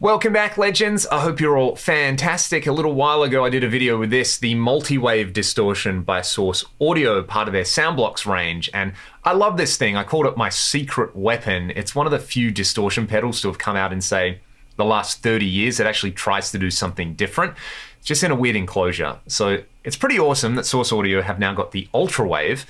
Welcome back, legends. I hope you're all fantastic. A little while ago, I did a video with this, the multi-wave distortion by Source Audio, part of their Soundblocks range. And I love this thing. I called it my secret weapon. It's one of the few distortion pedals to have come out in, say, the last 30 years that actually tries to do something different, just in a weird enclosure. So it's pretty awesome that Source Audio have now got the Ultrawave.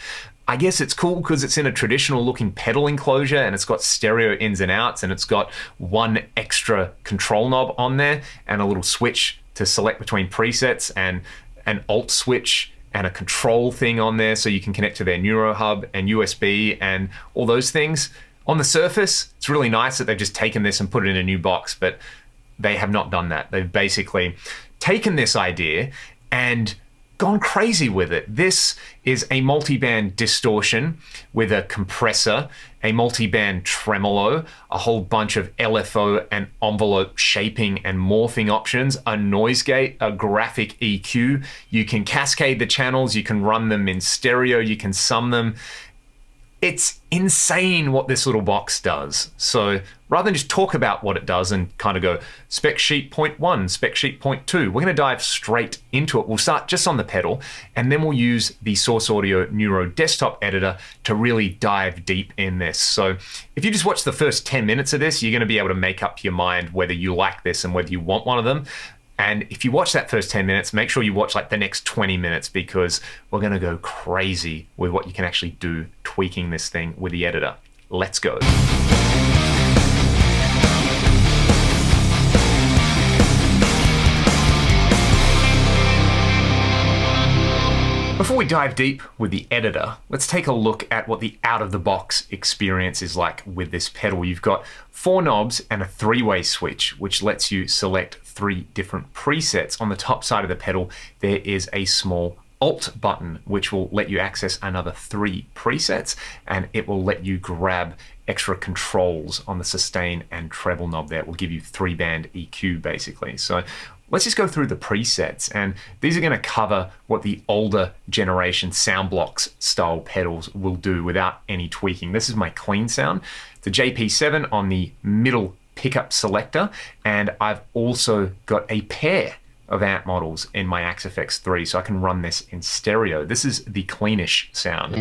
I guess it's cool because it's in a traditional looking pedal enclosure and it's got stereo ins and outs, and it's got one extra control knob on there and a little switch to select between presets and an alt switch and a control thing on there so you can connect to their Neuro Hub and USB and all those things. On the surface, it's really nice that they've just taken this and put it in a new box, but they have not done that. They've basically taken this idea and gone crazy with it. This is a multi-band distortion with a compressor, a multi-band tremolo, a whole bunch of LFO and envelope shaping and morphing options, a noise gate, a graphic EQ. You can cascade the channels, you can run them in stereo, you can sum them. It's insane what this little box does. So rather than just talk about what it does and kind of go spec sheet point 1, spec sheet point 2, we're gonna dive straight into it. We'll start just on the pedal, and then we'll use the Source Audio Neuro desktop editor to really dive deep in this. So if you just watch the first 10 minutes of this, you're gonna be able to make up your mind whether you like this and whether you want one of them. And if you watch that first 10 minutes, make sure you watch like the next 20 minutes because we're gonna go crazy with what you can actually do tweaking this thing with the editor. Let's go. Before we dive deep with the editor, let's take a look at what the out-of-the-box experience is like with this pedal. You've got 4 knobs and a 3-way switch, which lets you select 3 different presets. On the top side of the pedal, there is a small Alt button, which will let you access another 3 presets, and it will let you grab extra controls on the sustain and treble knob there. It will give you 3-band EQ, basically. So let's just go through the presets, and these are going to cover what the older generation Soundblocks style pedals will do without any tweaking. This is my clean sound. It's a JP7 on the middle pickup selector, and I've also got a pair of amp models in my Axe FX 3, so I can run this in stereo. This is the cleanish sound. A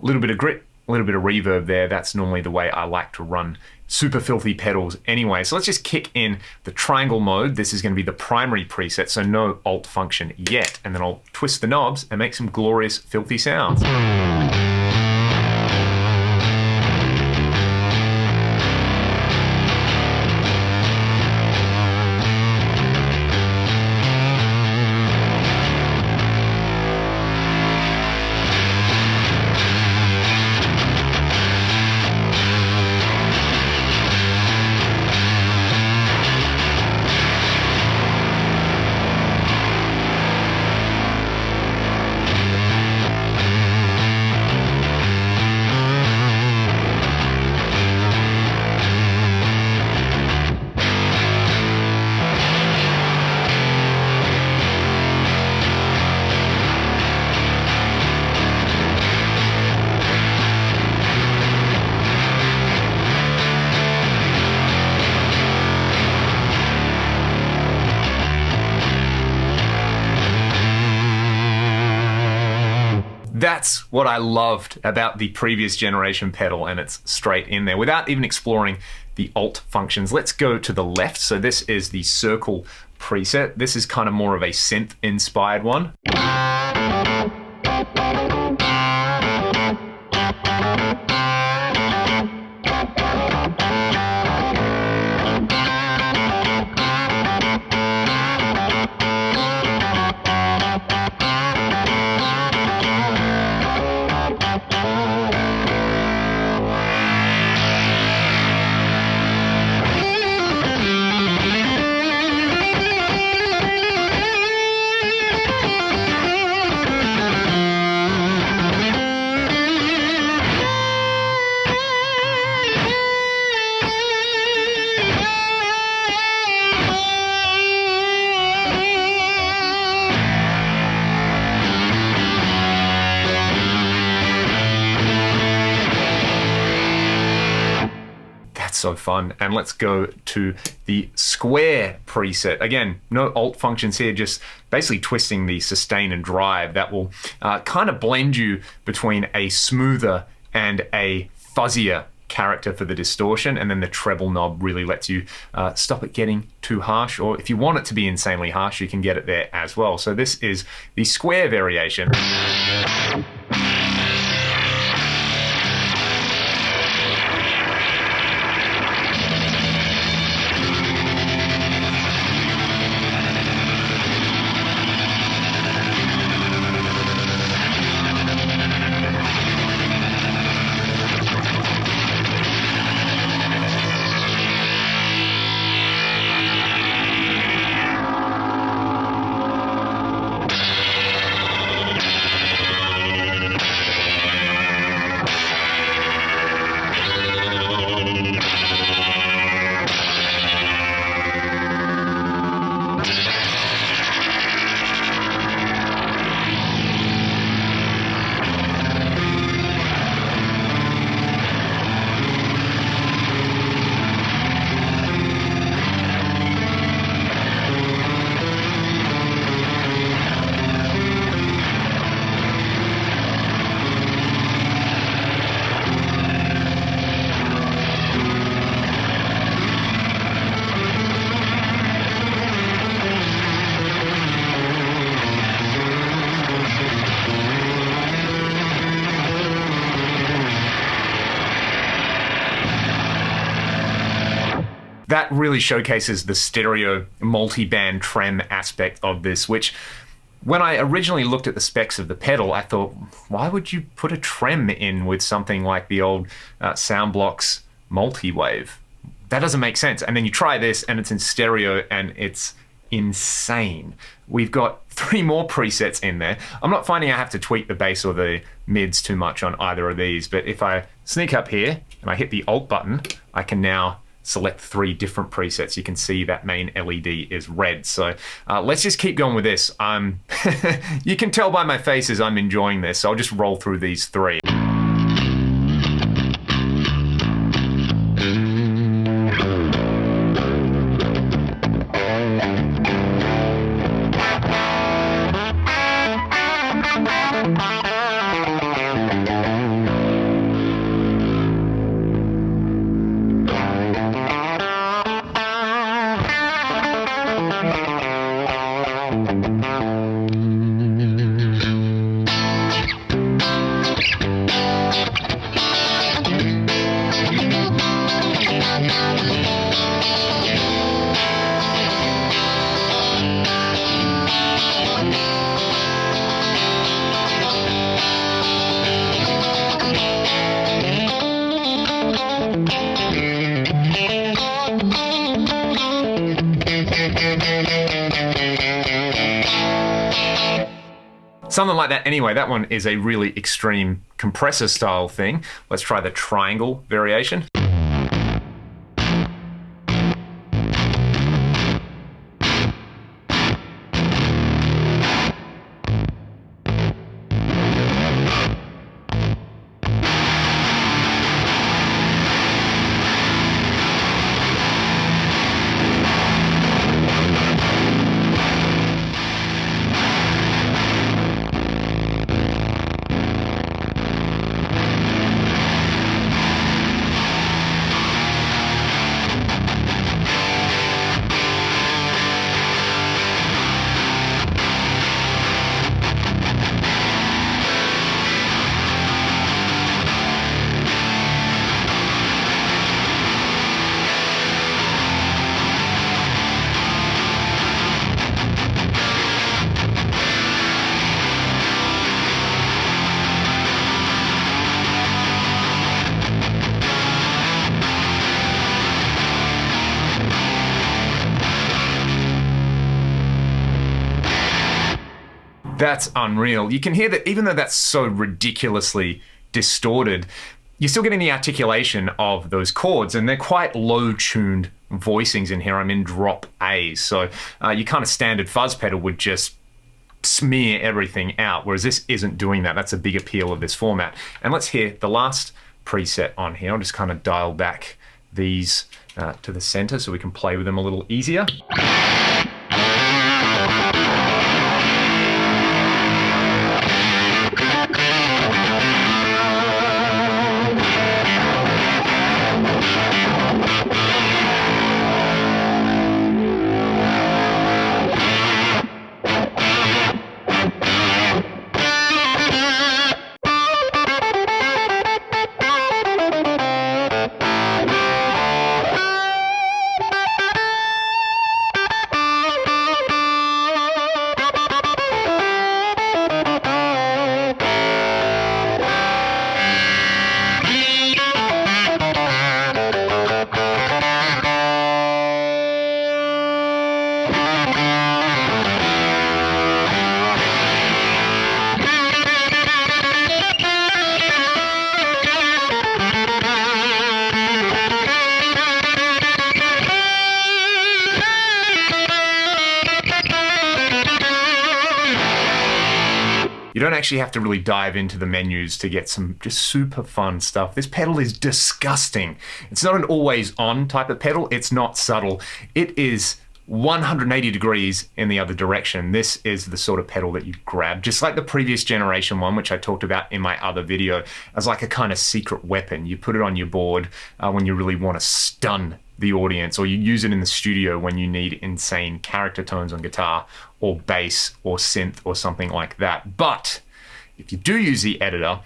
little bit of grit, a little bit of reverb there. That's normally the way I like to run super filthy pedals anyway. So let's just kick in the triangle mode. This is going to be the primary preset, so no alt function yet. And then I'll twist the knobs and make some glorious filthy sounds. That's what I loved about the previous generation pedal, and it's straight in there without even exploring the alt functions. Let's go to the left. So this is the circle preset. This is kind of more of a synth inspired one. That's so fun. And let's go to the square preset. Again, no alt functions here, just basically twisting the sustain and drive. That will kind of blend you between a smoother and a fuzzier character for the distortion, and then the treble knob really lets you stop it getting too harsh, or if you want it to be insanely harsh, you can get it there as well. So this is the square variation. That really showcases the stereo multi-band trem aspect of this, which when I originally looked at the specs of the pedal, I thought, why would you put a trem in with something like the old Soundblock's multi-wave? That doesn't make sense. And then you try this and it's in stereo and it's insane. We've got 3 more presets in there. I'm not finding I have to tweak the bass or the mids too much on either of these, but if I sneak up here and I hit the Alt button, I can now select 3 different presets. You can see that main LED is red. So let's just keep going with this. You can tell by my faces I'm enjoying this. So I'll just roll through these 3. Something like that. Anyway, that one is a really extreme compressor style thing. Let's try the triangle variation. That's unreal. You can hear that even though that's so ridiculously distorted, you're still getting the articulation of those chords, and they're quite low-tuned voicings in here. I'm in drop A, so your kind of standard fuzz pedal would just smear everything out, whereas this isn't doing that. That's a big appeal of this format. And let's hear the last preset on here. I'll just kind of dial back these to the center so we can play with them a little easier. You don't actually have to really dive into the menus to get some just super fun stuff. This pedal is disgusting. It's not an always on type of pedal. It's not subtle. It is 180 degrees in the other direction. This is the sort of pedal that you grab, just like the previous generation one, which I talked about in my other video, as like a kind of secret weapon. You put it on your board when you really want to stun the audience, or you use it in the studio when you need insane character tones on guitar or bass or synth or something like that. But if you do use the editor,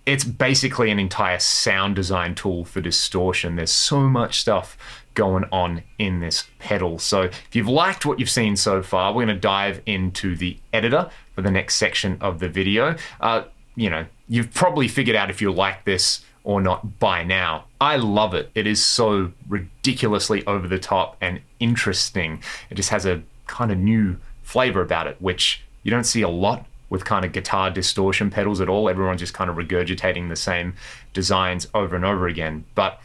it's basically an entire sound design tool for distortion. There's so much stuff going on in this pedal. So if you've liked what you've seen so far, we're going to dive into the editor for the next section of the video. You know, you've probably figured out if you like this or not by now. I love it. It is so ridiculously over the top and interesting. It just has a kind of new flavor about it, which you don't see a lot with kind of guitar distortion pedals at all. Everyone's just kind of regurgitating the same designs over and over again. But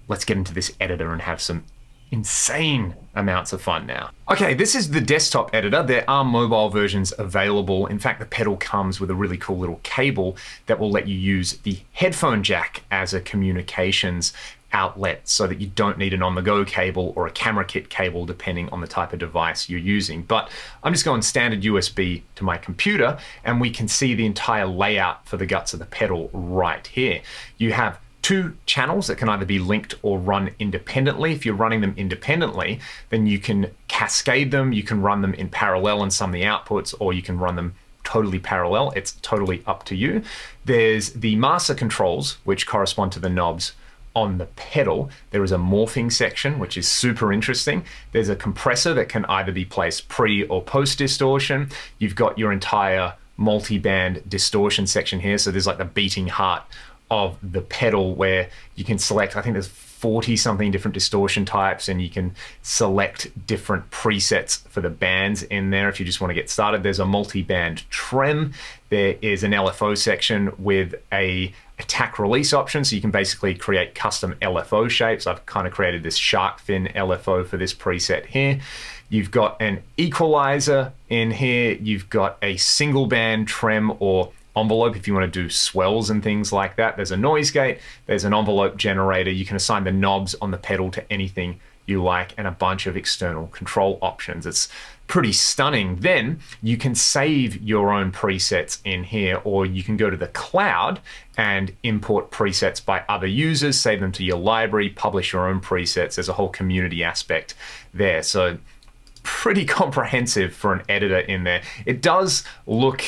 let's get into this editor and have some insane amounts of fun now. Okay, this is the desktop editor. There are mobile versions available. In fact, the pedal comes with a really cool little cable that will let you use the headphone jack as a communications outlet so that you don't need an on-the-go cable or a camera kit cable depending on the type of device you're using. But I'm just going standard USB to my computer and we can see the entire layout for the guts of the pedal right here. You have two channels that can either be linked or run independently. If you're running them independently, then you can cascade them, you can run them in parallel in some of the outputs, or you can run them totally parallel. It's totally up to you. There's the master controls, which correspond to the knobs on the pedal. There is a morphing section, which is super interesting. There's a compressor that can either be placed pre or post distortion. You've got your entire multi-band distortion section here. So there's like the beating heart of the pedal where you can select, I think there's 40 something different distortion types, and you can select different presets for the bands in there if you just want to get started. There's a multi-band trem. There is an LFO section with a attack release option, so you can basically create custom LFO shapes. I've kind of created this shark fin LFO for this preset here. You've got an equalizer in here. You've got a single band trem or envelope if you want to do swells and things like that. There's a noise gate, there's an envelope generator. You can assign the knobs on the pedal to anything you like, and a bunch of external control options. It's pretty stunning. Then you can save your own presets in here, or you can go to the cloud and import presets by other users, save them to your library, publish your own presets. There's a whole community aspect there. So pretty comprehensive for an editor in there. It does look,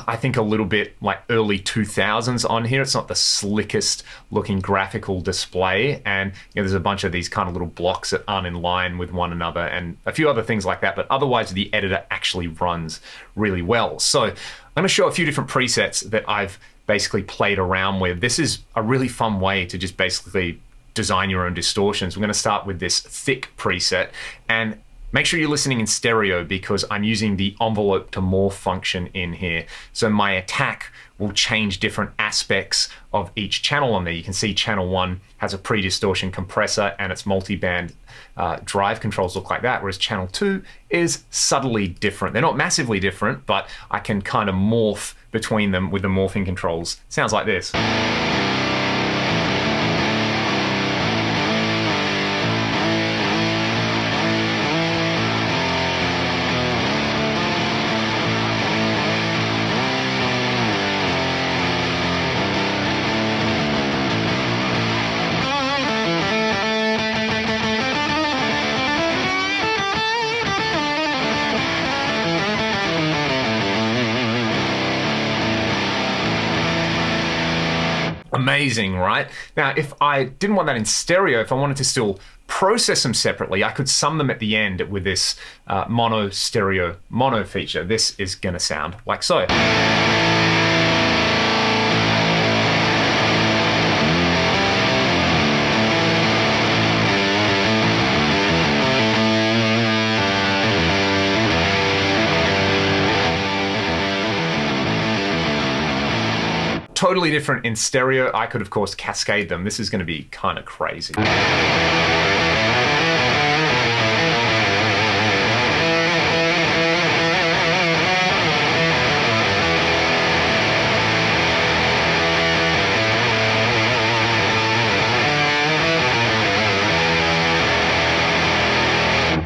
I think, a little bit like early 2000s on here. It's not the slickest looking graphical display, and there's a bunch of these kind of little blocks that aren't in line with one another and a few other things like that, but otherwise the editor actually runs really well. So I'm going to show a few different presets that I've basically played around with. This is a really fun way to just basically design your own distortions. We're going to start with this thick preset, and make sure you're listening in stereo because I'm using the envelope to morph function in here. So my attack will change different aspects of each channel on there. You can see channel 1 has a pre-distortion compressor and its multi-band drive controls look like that, whereas channel 2 is subtly different. They're not massively different, but I can kind of morph between them with the morphing controls. Sounds like this. Amazing, right? Now, if I didn't want that in stereo, if I wanted to still process them separately, I could sum them at the end with this mono stereo mono feature. This is going to sound like so. Totally different in stereo. I could, of course, cascade them. This is going to be kind of crazy.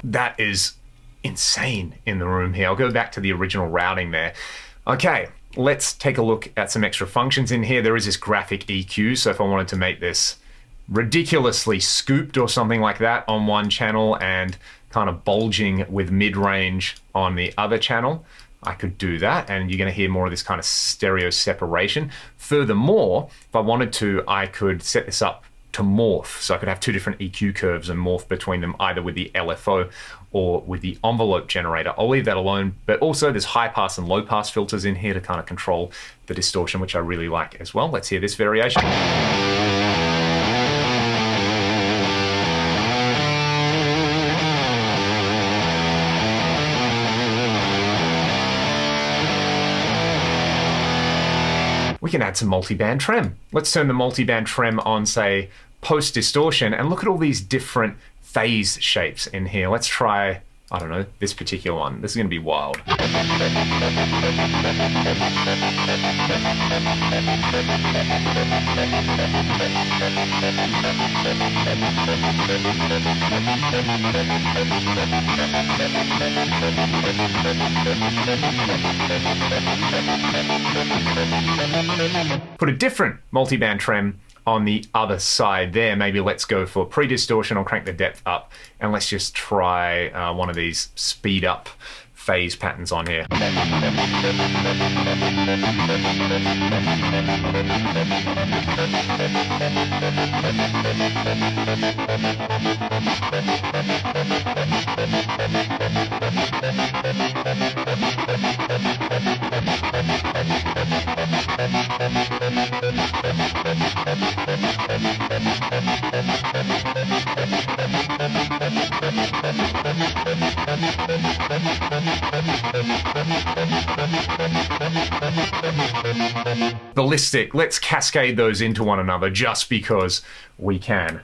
That is insane in the room here. I'll go back to the original routing there. Okay. Let's take a look at some extra functions in here. There is this graphic EQ, so if I wanted to make this ridiculously scooped or something like that on one channel and kind of bulging with mid-range on the other channel, I could do that, and you're going to hear more of this kind of stereo separation. Furthermore, if I wanted to, I could set this up to morph, so I could have two different EQ curves and morph between them either with the LFO or with the envelope generator. I'll leave that alone, but also there's high pass and low pass filters in here to kind of control the distortion, which I really like as well. Let's hear this variation. We can add some multiband trem. Let's turn the multiband trem on, say, post distortion, and look at all these different phase shapes in here. Let's try, I don't know, this particular one. This is going to be wild. Put a different multiband trem on the other side there. Maybe let's go for pre-distortion. I'll crank the depth up, and let's just try one of these speed up phase patterns on here. Ballistic. Let's cascade those into one another just because we can.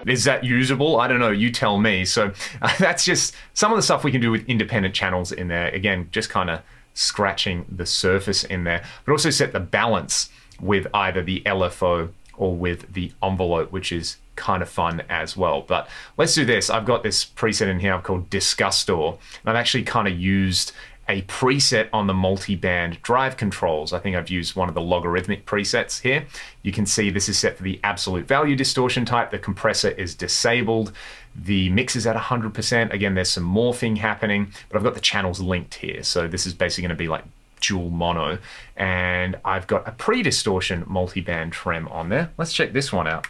Is that usable? I don't know, you tell me. So that's just some of the stuff we can do with independent channels in there. Again, just kind of scratching the surface in there, but also set the balance with either the LFO or with the envelope, which is kind of fun as well. But let's do this. I've got this preset in here I've called Distorter, and I've actually kind of used a preset on the multi-band drive controls. I think I've used one of the logarithmic presets here. You can see this is set for the absolute value distortion type. The compressor is disabled. The mix is at 100%. Again, there's some morphing happening, but I've got the channels linked here. So this is basically going to be like dual mono. And I've got a pre-distortion multi-band trem on there. Let's check this one out.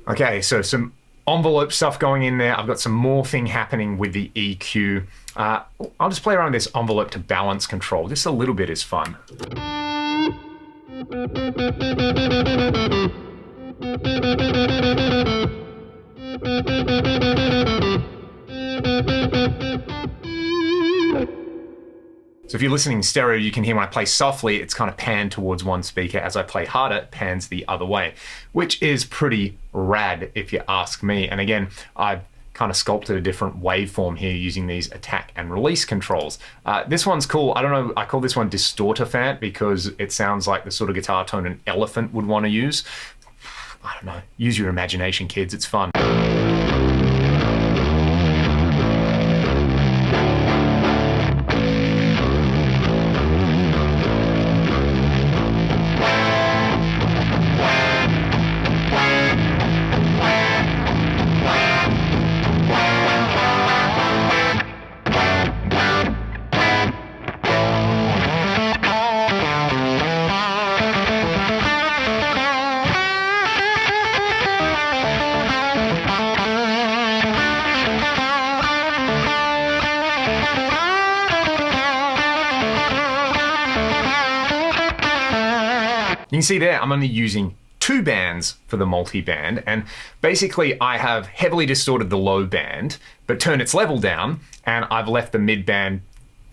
Okay, so some envelope stuff going in there. I've got some morphing happening with the EQ. I'll just play around with this envelope to balance control. Just a little bit is fun. So if you're listening in stereo, you can hear when I play softly, it's kind of panned towards one speaker. As I play harder, it pans the other way, which is pretty rad if you ask me. And again, I've kind of sculpted a different waveform here using these attack and release controls. This one's cool. I don't know, I call this one Distorter Fan because it sounds like the sort of guitar tone an elephant would want to use. I don't know, use your imagination, kids, it's fun. You can see there, I'm only using 2 bands for the multi-band, and basically I have heavily distorted the low band, but turned its level down, and I've left the mid band,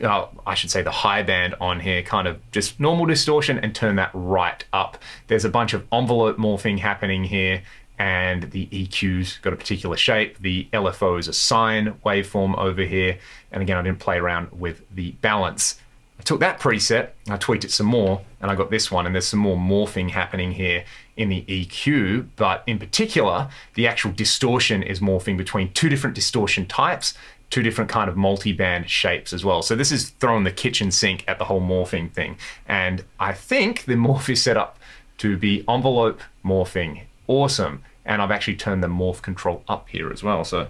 I should say the high band on here, kind of just normal distortion, and turn that right up. There's a bunch of envelope morphing happening here, and the EQ's got a particular shape. The LFO is a sine waveform over here, and again, I didn't play around with the balance. I took that preset, I tweaked it some more, and I got this one, and there's some more morphing happening here in the EQ, but in particular, the actual distortion is morphing between 2 different distortion types, 2 different kind of multi-band shapes as well. So this is throwing the kitchen sink at the whole morphing thing. And I think the morph is set up to be envelope morphing. Awesome. And I've actually turned the morph control up here as well, so.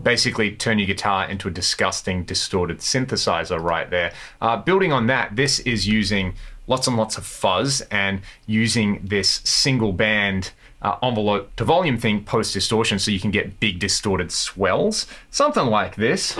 Basically turn your guitar into a disgusting distorted synthesizer right there. Building on that, this is using lots and lots of fuzz and using this single band envelope to volume thing post distortion so you can get big distorted swells. Something like this.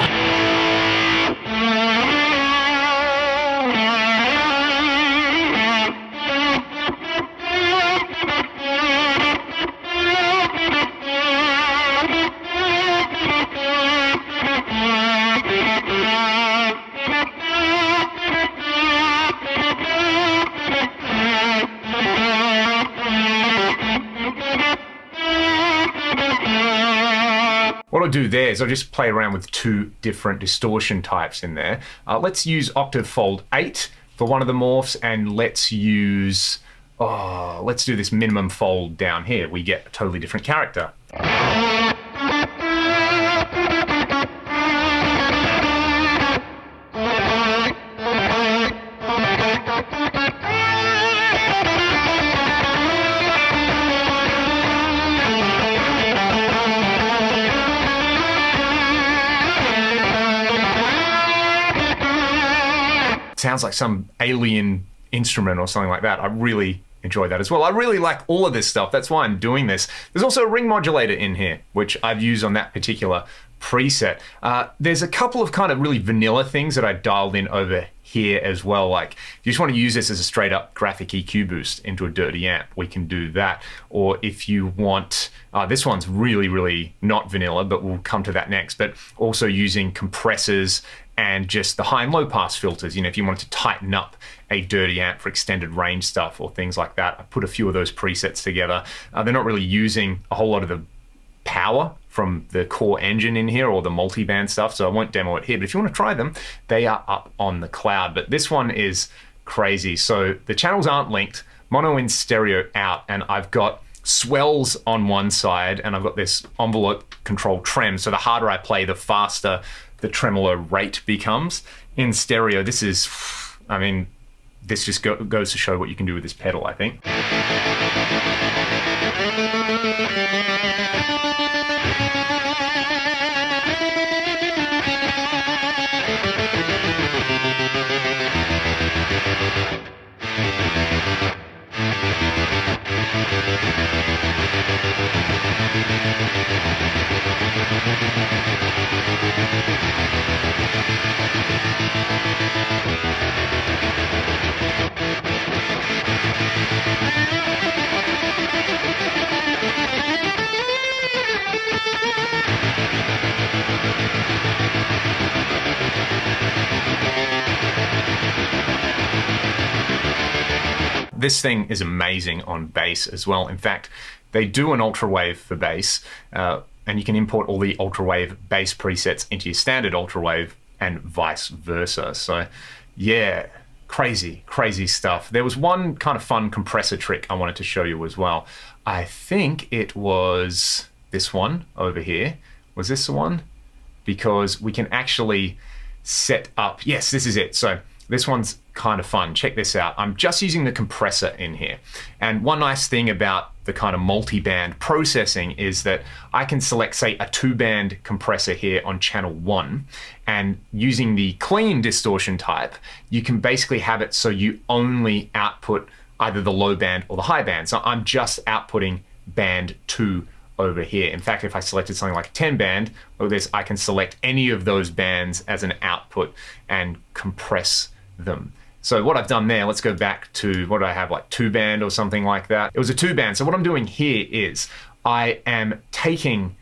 What I'll do there is I'll just play around with 2 different distortion types in there. Let's use octave fold 8 for one of the morphs, and let's use, let's do this minimum fold down here. We get a totally different character. Sounds like some alien instrument or something like that. I really enjoy that as well. I really like all of this stuff. That's why I'm doing this. There's also a ring modulator in here, which I've used on that particular preset. There's a couple of kind of really vanilla things that I dialed in over here as well. Like if you just want to use this as a straight up graphic EQ boost into a dirty amp, we can do that. Or if you want, this one's really, really not vanilla, but we'll come to that next, but also using compressors and just the high and low pass filters. You know, if you wanted to tighten up a dirty amp for extended range stuff or things like that, I put a few of those presets together. They're not really using a whole lot of the power from the core engine in here or the multi-band stuff, so I won't demo it here, but if you want to try them, they are up on the cloud. But this one is crazy. So the channels aren't linked, mono in, stereo out, and I've got swells on one side and I've got this envelope control trem, so the harder I play, the faster the tremolo rate becomes. In stereo, this is, I mean, this just goes to show what you can do with this pedal, I think. This thing is amazing on bass as well. In fact, they do an Ultrawave for bass, and you can import all the Ultrawave bass presets into your standard Ultrawave and vice versa. So yeah, crazy, crazy stuff. There was one kind of fun compressor trick I wanted to show you as well. I think it was this one over here. Was this the one? Because we can actually set up, yes, this is it. So this one's kind of fun. Check this out. I'm just using the compressor in here. And one nice thing about the kind of multi-band processing is that I can select, say, a 2-band compressor here on channel 1, and using the clean distortion type, you can basically have it so you only output either the low band or the high band. So I'm just outputting band 2 over here. In fact, if I selected something like a 10-band, or this, I can select any of those bands as an output and compress them. So what I've done there, let's go back to, what do I have, like 2-band or something like that. It was a 2-band. So what I'm doing here is I am taking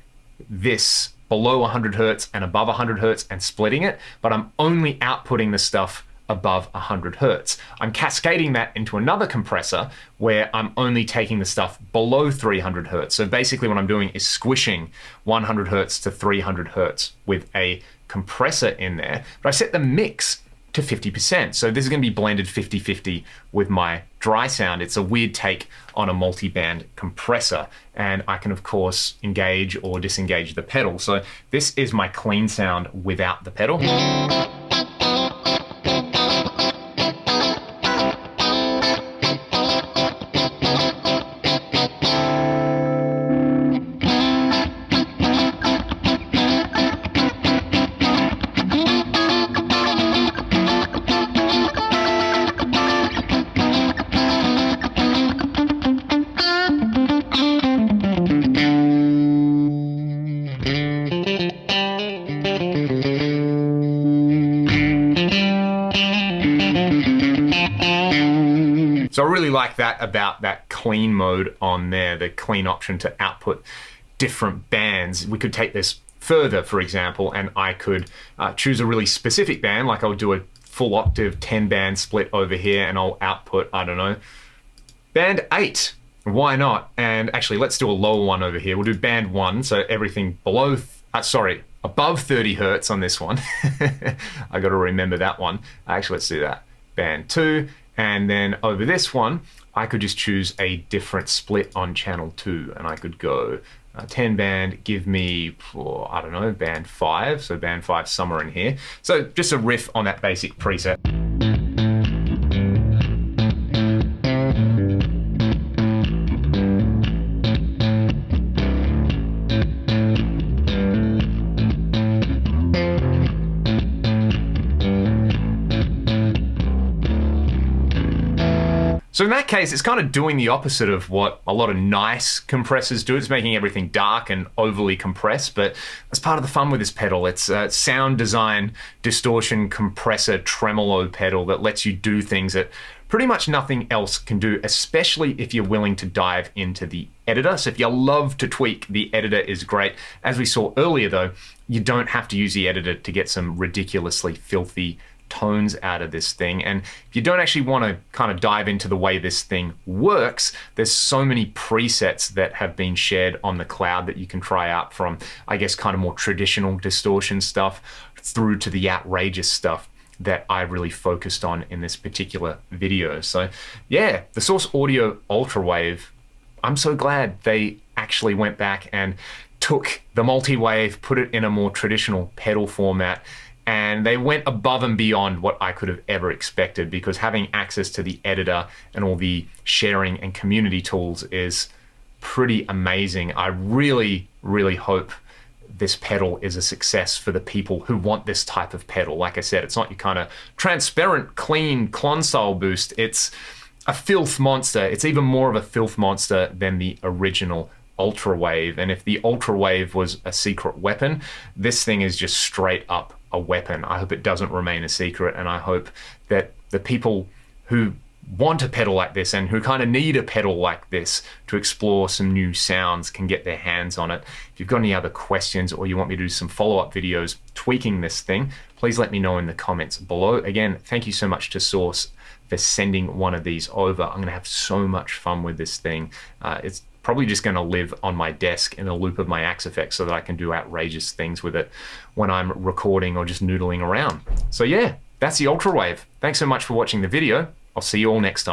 this below 100 Hertz and above 100 Hertz and splitting it, but I'm only outputting the stuff above 100 Hertz. I'm cascading that into another compressor where I'm only taking the stuff below 300 Hertz. So basically what I'm doing is squishing 100 Hertz to 300 Hertz with a compressor in there. But I set the mix to 50%. So this is going to be blended 50-50 with my dry sound. It's a weird take on a multi-band compressor, and I can of course engage or disengage the pedal. So this is my clean sound without the pedal. So I really like that about that clean mode on there, the clean option to output different bands. We could take this further, for example, and I could choose a really specific band, like I'll do a full octave 10-band split over here, and I'll output, I don't know, band 8. Why not? And actually, let's do a lower one over here. We'll do band 1, so everything below, above 30 Hertz on this one. I got to remember that one. Actually, let's do that. Band 2. And then over this one, I could just choose a different split on channel 2, and I could go 10-band, give me, I don't know, band 5. So band 5 somewhere in here. So just a riff on that basic preset. So in that case, it's kind of doing the opposite of what a lot of nice compressors do. It's making everything dark and overly compressed, but that's part of the fun with this pedal. It's a sound design, distortion, compressor, tremolo pedal that lets you do things that pretty much nothing else can do, especially if you're willing to dive into the editor. So if you love to tweak, the editor is great. As we saw earlier though, you don't have to use the editor to get some ridiculously filthy tones out of this thing. And if you don't actually want to kind of dive into the way this thing works, there's so many presets that have been shared on the cloud that you can try out, from, I guess, kind of more traditional distortion stuff through to the outrageous stuff that I really focused on in this particular video. So yeah, the Source Audio Ultrawave, I'm so glad they actually went back and took the multi-wave, put it in a more traditional pedal format, And they went above and beyond what I could have ever expected, because having access to the editor and all the sharing and community tools is pretty amazing. I really, really hope this pedal is a success for the people who want this type of pedal. Like I said, it's not your kind of transparent, clean clon style boost. It's a filth monster. It's even more of a filth monster than the original Ultrawave. And if the Ultrawave was a secret weapon, this thing is just straight up a weapon. I hope it doesn't remain a secret, and I hope that the people who want a pedal like this and who kind of need a pedal like this to explore some new sounds can get their hands on it. If you've got any other questions or you want me to do some follow-up videos tweaking this thing, please let me know in the comments below. Again, thank you so much to Source for sending one of these over. I'm gonna have so much fun with this thing. It's probably just going to live on my desk in a loop of my Axe effects so that I can do outrageous things with it when I'm recording or just noodling around. So yeah, that's the Ultrawave. Thanks so much for watching the video. I'll see you all next time.